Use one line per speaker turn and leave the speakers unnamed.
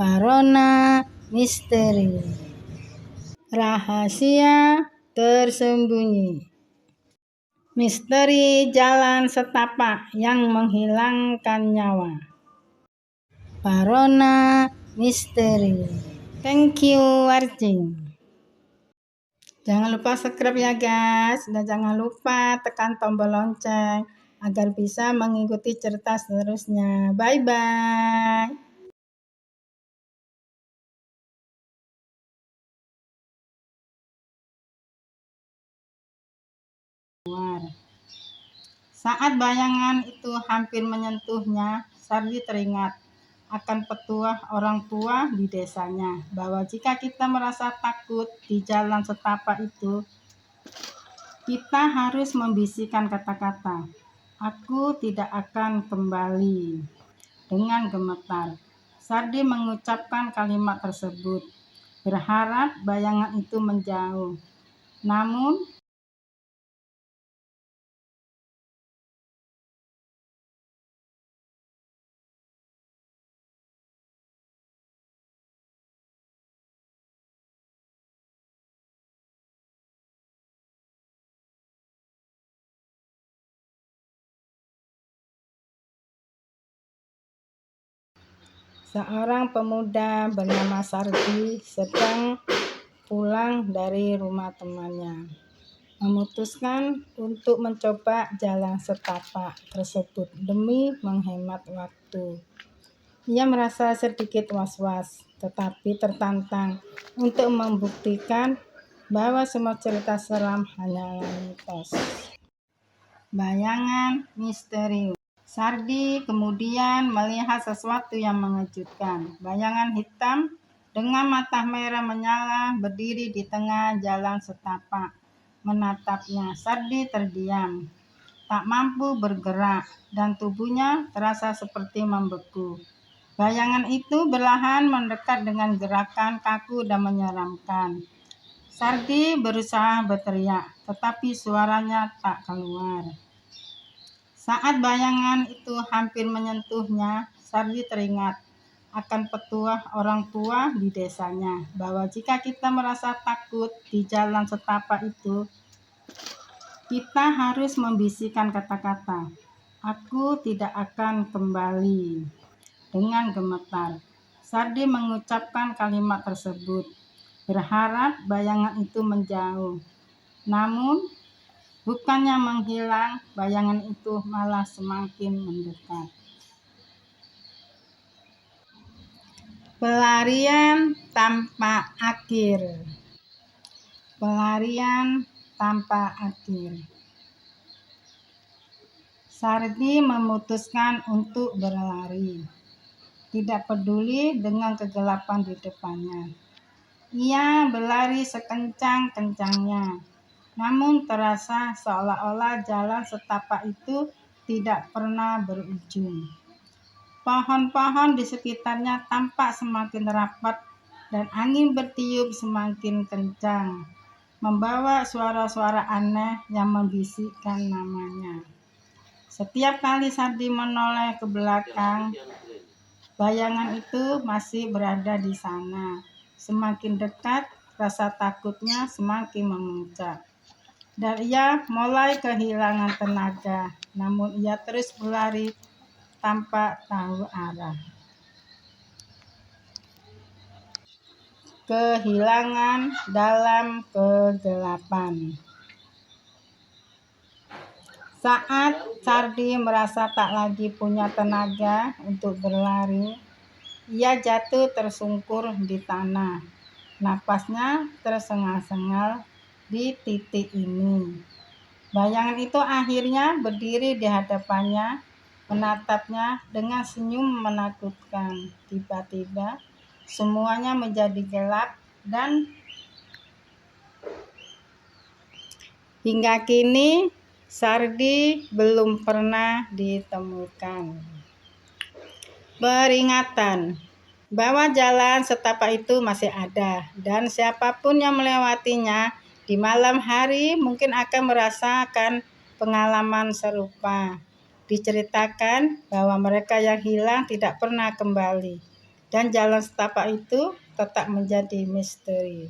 Parona misteri. Rahasia tersembunyi. Misteri jalan setapak yang menghilangkan nyawa. Parona misteri. Thank you watching. Jangan lupa subscribe ya guys, dan jangan lupa tekan tombol lonceng agar bisa mengikuti cerita seterusnya. Bye bye. Saat bayangan itu hampir menyentuhnya, Sardi teringat akan petuah orang tua di desanya, bahwa jika kita merasa takut di jalan setapak itu, kita harus membisikkan kata-kata, "Aku tidak akan kembali." Dengan gemetar, Sardi mengucapkan kalimat tersebut, berharap bayangan itu menjauh. Namun, seorang pemuda bernama Sardi sedang pulang dari rumah temannya, memutuskan untuk mencoba jalan setapak tersebut demi menghemat waktu. Ia merasa sedikit was-was, tetapi tertantang untuk membuktikan bahwa semua cerita seram hanyalah mitos. Bayangan misterius. Sardi kemudian melihat sesuatu yang mengejutkan. Bayangan hitam dengan mata merah menyala berdiri di tengah jalan setapak, menatapnya. Sardi terdiam, tak mampu bergerak, dan tubuhnya terasa seperti membeku. Bayangan itu perlahan mendekat dengan gerakan kaku dan menyeramkan. Sardi berusaha berteriak, tetapi suaranya tak keluar. Saat bayangan itu hampir menyentuhnya, Sardi teringat akan petuah orang tua di desanya, bahwa jika kita merasa takut di jalan setapak itu, kita harus membisikkan kata-kata, "Aku tidak akan kembali." Dengan gemetar, Sardi mengucapkan kalimat tersebut, berharap bayangan itu menjauh. Namun, bukannya menghilang, bayangan itu malah semakin mendekat. Pelarian tanpa akhir. Pelarian tanpa akhir. Sardi memutuskan untuk berlari, tidak peduli dengan kegelapan di depannya. Ia berlari sekencang-kencangnya, namun terasa seolah-olah jalan setapak itu tidak pernah berujung. Pohon-pohon di sekitarnya tampak semakin rapat dan angin bertiup semakin kencang, membawa suara-suara aneh yang membisikkan namanya. Setiap kali Sardi menoleh ke belakang, bayangan itu masih berada di sana. Semakin dekat, rasa takutnya semakin memuncak. Dan ia mulai kehilangan tenaga, namun ia terus berlari tanpa tahu arah. Kehilangan dalam kegelapan. Saat Sardi merasa tak lagi punya tenaga untuk berlari, ia jatuh tersungkur di tanah. Napasnya tersengal-sengal di titik ini. Bayangan itu akhirnya berdiri di hadapannya, menatapnya dengan senyum menakutkan. Tiba-tiba, semuanya menjadi gelap dan hingga kini Sardi belum pernah ditemukan. Peringatan bahwa jalan setapak itu masih ada, dan siapapun yang melewatinya di malam hari mungkin akan merasakan pengalaman serupa. Diceritakan bahwa mereka yang hilang tidak pernah kembali. Dan jalan setapak itu tetap menjadi misteri.